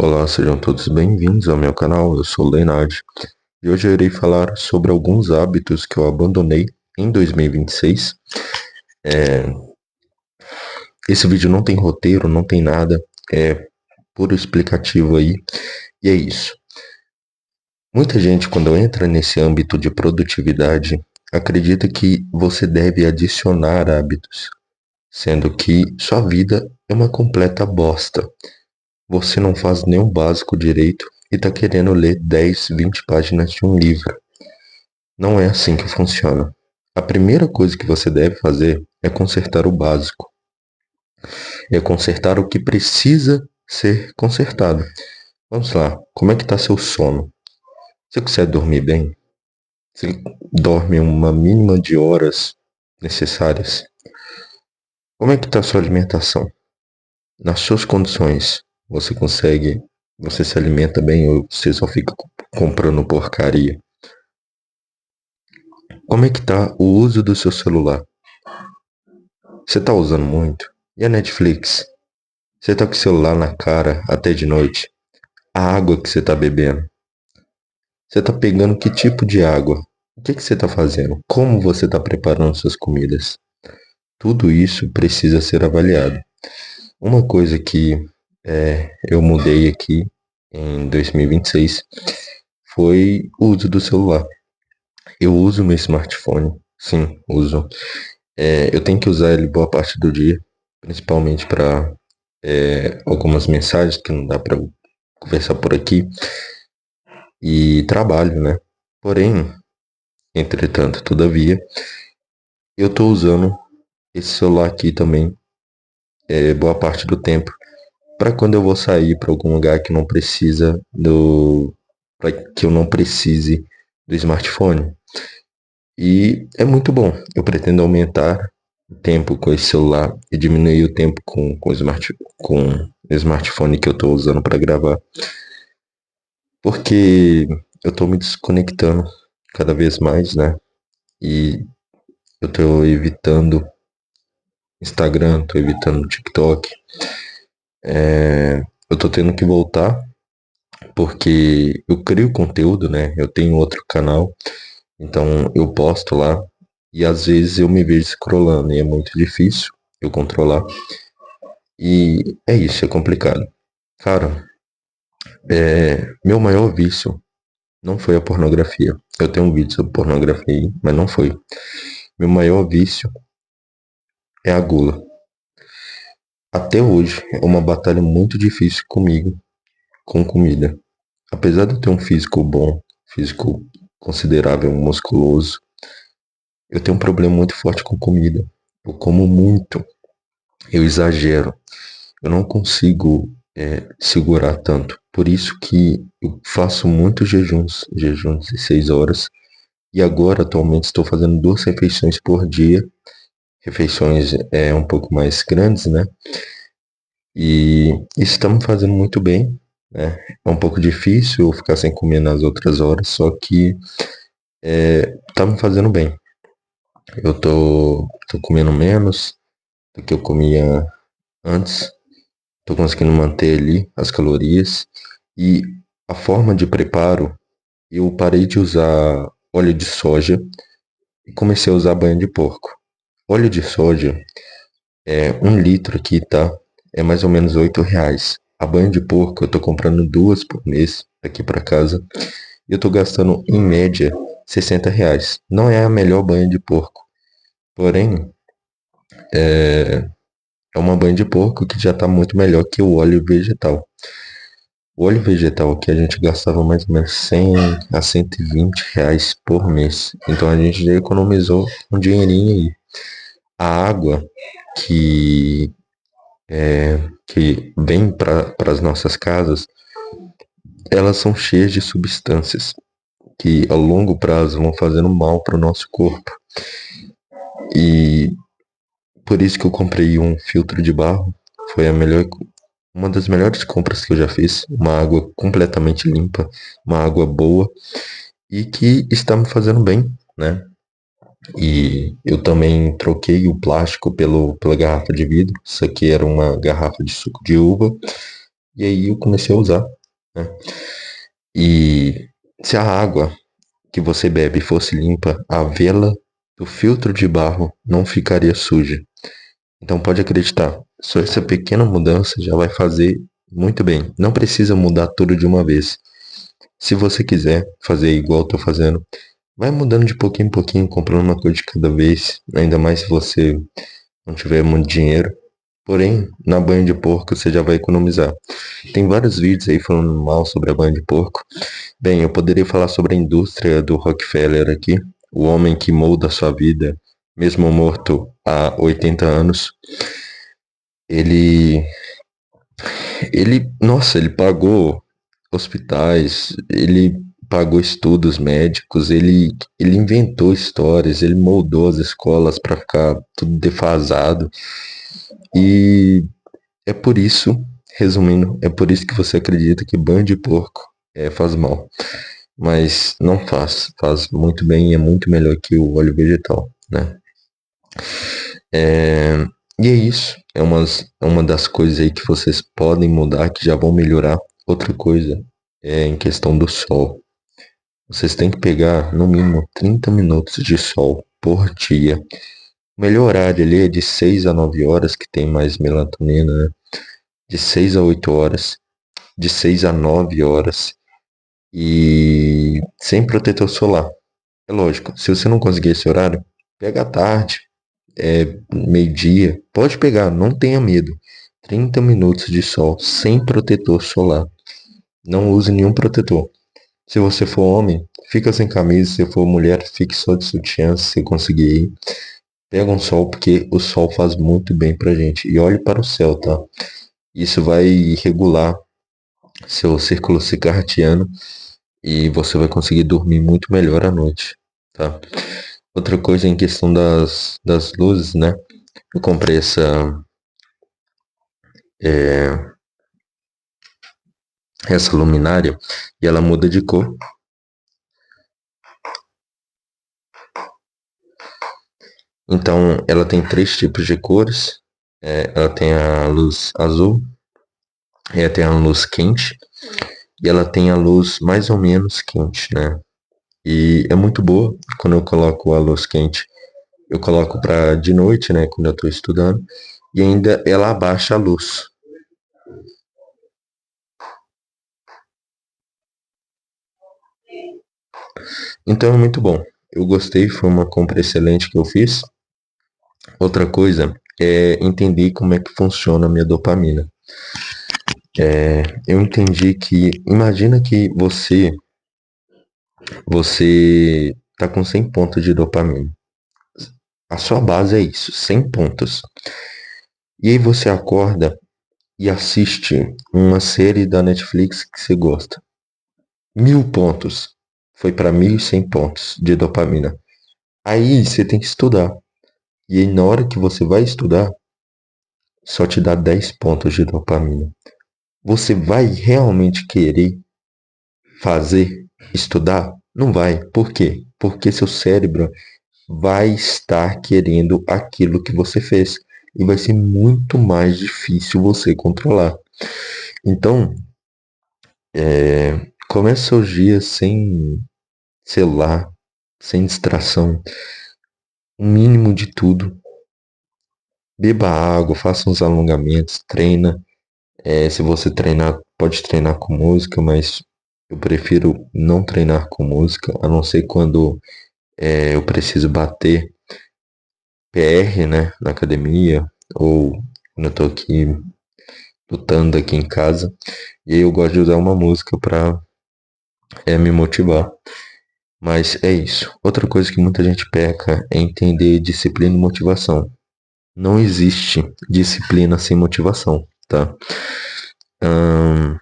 Olá, sejam todos bem-vindos ao meu canal. Eu sou o Leonardo e hoje eu irei falar sobre alguns hábitos que eu abandonei em 2026. É, Esse vídeo não tem roteiro, não tem nada, é puro explicativo aí, e é isso. Muita gente, quando entra nesse âmbito de produtividade, acredita que você deve adicionar hábitos, sendo que sua vida é uma completa bosta. Você não faz nem o básico direito e tá querendo ler 10, 20 páginas de um livro. Não é assim que funciona. A primeira coisa que você deve fazer é consertar o básico. É consertar o que precisa ser consertado. Vamos lá, como é que está seu sono? Você consegue dormir bem? Você dorme uma mínima de horas necessárias? Como é que está sua alimentação? Nas suas condições, você se alimenta bem ou você só fica comprando porcaria? Como é que está o uso do seu celular? Você está usando muito? E a Netflix? Você tá com o celular na cara até de noite? A água que você tá bebendo? Você tá pegando que tipo de água? O que que você tá fazendo? Como você tá preparando suas comidas? Tudo isso precisa ser avaliado. Uma coisa que eu mudei aqui em 2026 foi o uso do celular. Eu uso meu smartphone, sim, uso. Eu tenho que usar ele boa parte do dia, principalmente para algumas mensagens que não dá para conversar por aqui e trabalho, né? Porém, entretanto, todavia, eu tô usando esse celular aqui também boa parte do tempo para quando eu vou sair para algum lugar que não precisa para que eu não precise do smartphone. E é muito bom. Eu pretendo aumentar o tempo com esse celular e diminuir o tempo com o smartphone que eu tô usando para gravar, porque eu tô me desconectando cada vez mais, né? E eu tô evitando Instagram, tô evitando TikTok. Eu tô tendo que voltar porque eu crio conteúdo, né? Eu tenho outro canal, então eu posto lá e às vezes eu me vejo scrollando e é muito difícil eu controlar. E é isso, é complicado. Cara, meu maior vício não foi a pornografia. Eu tenho um vídeo sobre pornografia aí, mas não foi. Meu maior vício é a gula. Até hoje é uma batalha muito difícil comigo, com comida. Apesar de eu ter um físico bom, físico considerável, musculoso, eu tenho um problema muito forte com comida. Eu como muito, eu exagero, eu não consigo segurar tanto. Por isso que eu faço muitos jejuns de 6 horas. E agora, atualmente, estou fazendo 2 refeições por dia. Refeições um pouco mais grandes, né? E isso está me fazendo muito bem, né? É um pouco difícil eu ficar sem comer nas outras horas, só que tá me fazendo bem. Eu tô comendo menos do que eu comia antes. Tô conseguindo manter ali as calorias. E a forma de preparo, eu parei de usar óleo de soja e comecei a usar banha de porco. Óleo de soja, 1 litro aqui, tá? É mais ou menos R$ 8. A banha de porco, eu tô comprando 2 por mês aqui pra casa. E eu tô gastando, em média, R$ 60. Não é a melhor banha de porco. Porém, é uma banha de porco que já está muito melhor que o óleo vegetal. O óleo vegetal aqui a gente gastava mais ou menos R$ 100 a R$ 120 por mês. Então a gente já economizou um dinheirinho aí. A água que, que vem para as nossas casas, elas são cheias de substâncias que a longo prazo vão fazendo mal para o nosso corpo. E por isso que eu comprei um filtro de barro. Foi uma das melhores compras que eu já fiz. Uma água completamente limpa, uma água boa e que está me fazendo bem, né? E eu também troquei o plástico pela garrafa de vidro. Isso aqui era uma garrafa de suco de uva E aí eu comecei a usar, né? E se a água que você bebe fosse limpa, a vela do filtro de barro não ficaria suja. Então pode acreditar, só essa pequena mudança já vai fazer muito bem. Não precisa mudar tudo de uma vez. Se você quiser fazer igual eu tô fazendo, vai mudando de pouquinho em pouquinho, comprando uma coisa de cada vez. Ainda mais se você não tiver muito dinheiro. Porém, na banha de porco você já vai economizar. Tem vários vídeos aí falando mal sobre a banha de porco. Bem, eu poderia falar sobre a indústria do Rockefeller aqui, o homem que molda a sua vida, mesmo morto há 80 anos. Ele, nossa, ele pagou hospitais, ele pagou estudos médicos, ele inventou histórias, ele moldou as escolas para ficar tudo defasado. E é por isso, resumindo, é por isso que você acredita que banho de porco faz mal. Mas não faz, faz muito bem e é muito melhor que o óleo vegetal, né? É, e é isso, é uma das coisas aí que vocês podem mudar, que já vão melhorar. Outra coisa é em questão do sol. Vocês têm que pegar no mínimo 30 minutos de sol por dia. O melhor horário ali é de 6 a 9 horas, que tem mais melatonina, né? De 6 a 8 horas, de 6 a 9 horas e sem protetor solar. É lógico, se você não conseguir esse horário, pega à tarde, meio-dia, pode pegar, não tenha medo. 30 minutos de sol sem protetor solar. Não use nenhum protetor. Se você for homem, fica sem camisa. Se for mulher, fique só de sutiã se você conseguir ir. Pega um sol, porque o sol faz muito bem pra gente. E olhe para o céu, tá? Isso vai regular seu círculo circadiano e você vai conseguir dormir muito melhor à noite, tá? Outra coisa em questão das luzes, né? Eu comprei é, essa luminária e ela muda de cor. Então, ela tem três tipos de cores. Ela tem a luz azul, ela tem a luz quente e ela tem a luz mais ou menos quente, né? E é muito boa quando eu coloco a luz quente. Eu coloco para de noite, né? Quando eu estou estudando. E ainda ela abaixa a luz. Então é muito bom. Eu gostei, foi uma compra excelente que eu fiz. Outra coisa é entender como é que funciona a minha dopamina. Eu entendi que, imagina que você tá com 100 pontos de dopamina. A sua base é isso, 100 pontos. E aí você acorda e assiste uma série da Netflix que você gosta. 1.000 pontos. Foi para 1.100 pontos de dopamina. Aí você tem que estudar. E aí na hora que você vai estudar, só te dá 10 pontos de dopamina. Você vai realmente querer fazer, estudar? Não vai. Por quê? Porque seu cérebro vai estar querendo aquilo que você fez. E vai ser muito mais difícil você controlar. Então, comece seus dias sem celular, sem distração, o mínimo de tudo. Beba água, faça uns alongamentos, treina. Se você treinar, pode treinar com música, mas eu prefiro não treinar com música, a não ser quando eu preciso bater PR, né, na academia, ou quando eu tô aqui lutando aqui em casa. E aí eu gosto de usar uma música para me motivar. Mas é isso. Outra coisa que muita gente peca é entender disciplina e motivação. Não existe disciplina sem motivação, tá? Ahn,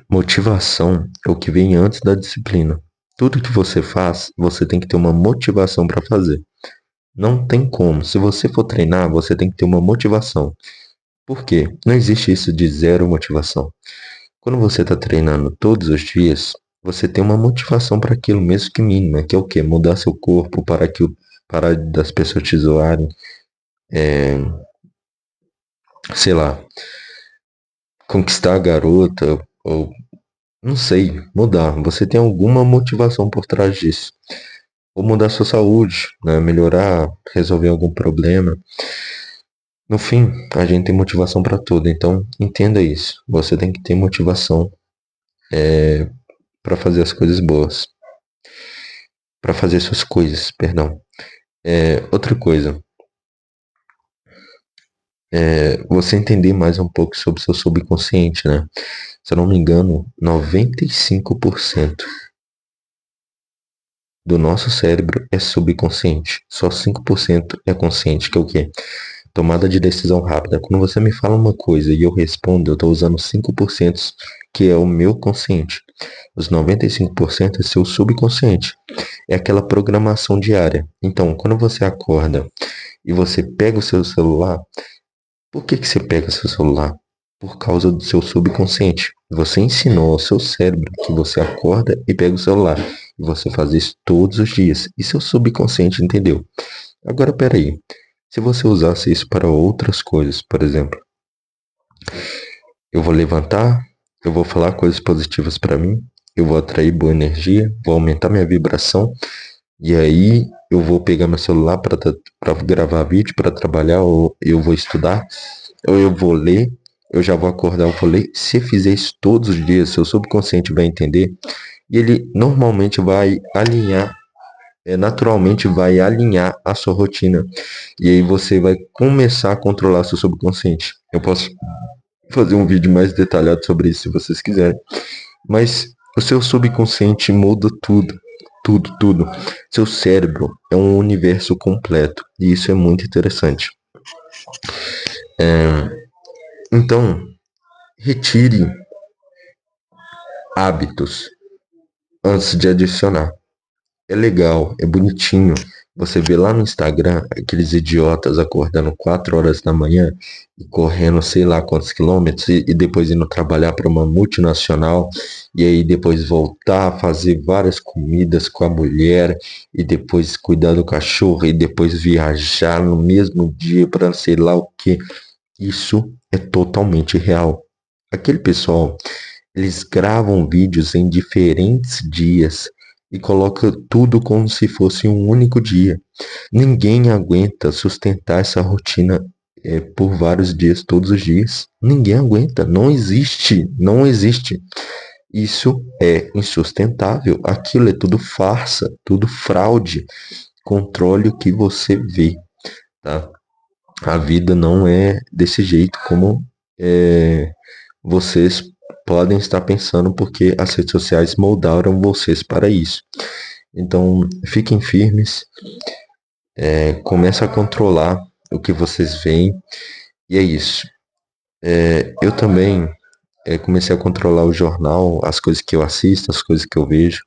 Motivação é o que vem antes da disciplina. Tudo que você faz, você tem que ter uma motivação para fazer. Não tem como. Se você for treinar, você tem que ter uma motivação. Por quê? Não existe isso de zero motivação. Quando você está treinando todos os dias, você tem uma motivação para aquilo, mesmo que mínima, que é o quê? Mudar seu corpo parar das pessoas te zoarem, sei lá, conquistar a garota, ou não sei, mudar. Você tem alguma motivação por trás disso. Ou mudar sua saúde, né? Melhorar, resolver algum problema. No fim, a gente tem motivação para tudo, então entenda isso. Você tem que ter motivação para fazer as coisas boas, para fazer suas coisas, perdão. Outra coisa, você entender mais um pouco sobre seu subconsciente, né? Se eu não me engano, 95% do nosso cérebro é subconsciente. Só 5% é consciente, que é o quê? Tomada de decisão rápida. Quando você me fala uma coisa e eu respondo, eu estou usando 5% que é o meu consciente. Os 95% é seu subconsciente. É aquela programação diária. Então, quando você acorda e você pega o seu celular, por que você pega o seu celular? Por causa do seu subconsciente. Você ensinou ao seu cérebro que você acorda e pega o celular. E você faz isso todos os dias. E seu subconsciente entendeu. Agora, peraí. Se você usasse isso para outras coisas, por exemplo, eu vou levantar, eu vou falar coisas positivas para mim, eu vou atrair boa energia, vou aumentar minha vibração, e aí eu vou pegar meu celular para gravar vídeo, para trabalhar, ou eu vou estudar, ou eu vou ler, eu já vou acordar, eu vou ler. Se fizer isso todos os dias, seu subconsciente vai entender, e ele normalmente vai alinhar, naturalmente vai alinhar a sua rotina. E aí você vai começar a controlar seu subconsciente. Eu posso fazer um vídeo mais detalhado sobre isso se vocês quiserem. Mas o seu subconsciente muda tudo. Tudo, tudo. Seu cérebro é um universo completo. E isso é muito interessante. Então, retire hábitos antes de adicionar. É legal, é bonitinho. Você vê lá no Instagram aqueles idiotas acordando 4 horas da manhã e correndo sei lá quantos quilômetros e depois indo trabalhar para uma multinacional e aí depois voltar a fazer várias comidas com a mulher e depois cuidar do cachorro e depois viajar no mesmo dia para sei lá o que. Isso é totalmente real. Aquele pessoal, eles gravam vídeos em diferentes dias e colocam tudo como se fosse um único dia. Ninguém aguenta sustentar essa rotina por vários dias, todos os dias. Ninguém aguenta. Não existe. Não existe. Isso é insustentável. Aquilo é tudo farsa, tudo fraude. Controle o que você vê, tá? A vida não é desse jeito como vocês podem estar pensando, porque as redes sociais moldaram vocês para isso. Então, fiquem firmes, comece a controlar o que vocês veem, e é isso. Eu também comecei a controlar o jornal, as coisas que eu assisto, as coisas que eu vejo.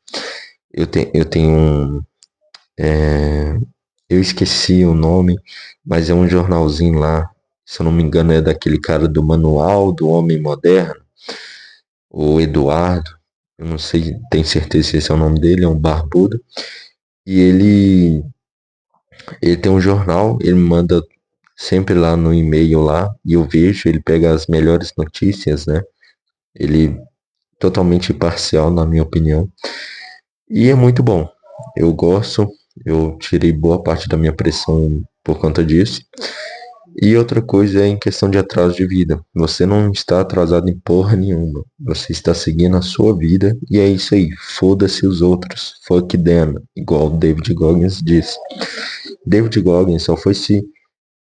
Eu tenho um. Eu esqueci o nome, mas é um jornalzinho lá, se eu não me engano, é daquele cara do Manual do Homem Moderno, o Eduardo. Eu não sei, tenho certeza se esse é o nome dele, é um barbudo. E ele tem um jornal, ele manda sempre lá no e-mail lá, e eu vejo, ele pega as melhores notícias, né? Ele totalmente imparcial, na minha opinião. E é muito bom. Eu gosto, eu tirei boa parte da minha pressão por conta disso. E outra coisa é em questão de atraso de vida. Você não está atrasado em porra nenhuma. Você está seguindo a sua vida e é isso aí. Foda-se os outros. Fuck them. Igual o David Goggins disse. David Goggins só foi se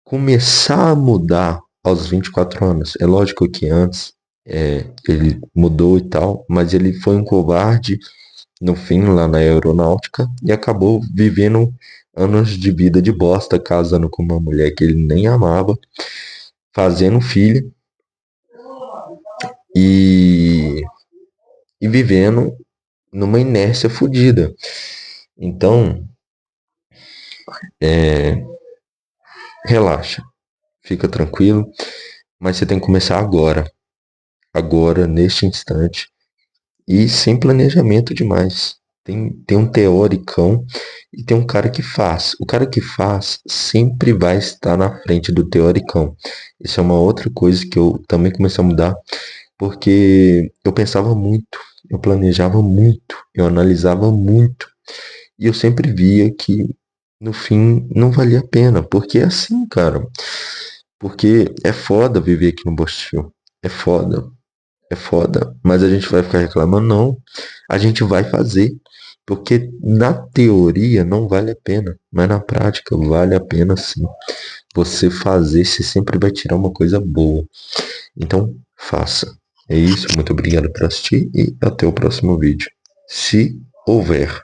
começar a mudar aos 24 anos. É lógico que antes ele mudou e tal, mas ele foi um covarde no fim lá na aeronáutica e acabou vivendo anos de vida de bosta, casando com uma mulher que ele nem amava, fazendo filho e, e vivendo numa inércia fodida. Então, relaxa, fica tranquilo, mas você tem que começar agora, neste instante, e sem planejamento demais. Tem um teoricão e tem um cara que faz. O cara que faz sempre vai estar na frente do teoricão. Isso é uma outra coisa que eu também comecei a mudar. porque eu pensava muito, eu planejava muito, eu analisava muito, e eu sempre via que no fim não valia a pena, porque é assim, cara. Porque é foda viver aqui no Bostil. É foda, é foda. Mas a gente vai ficar reclamando? Não. A gente vai fazer. Porque na teoria não vale a pena, mas na prática vale a pena sim. Você fazer, você sempre vai tirar uma coisa boa. Então, faça. É isso, muito obrigado por assistir e até o próximo vídeo. Se houver.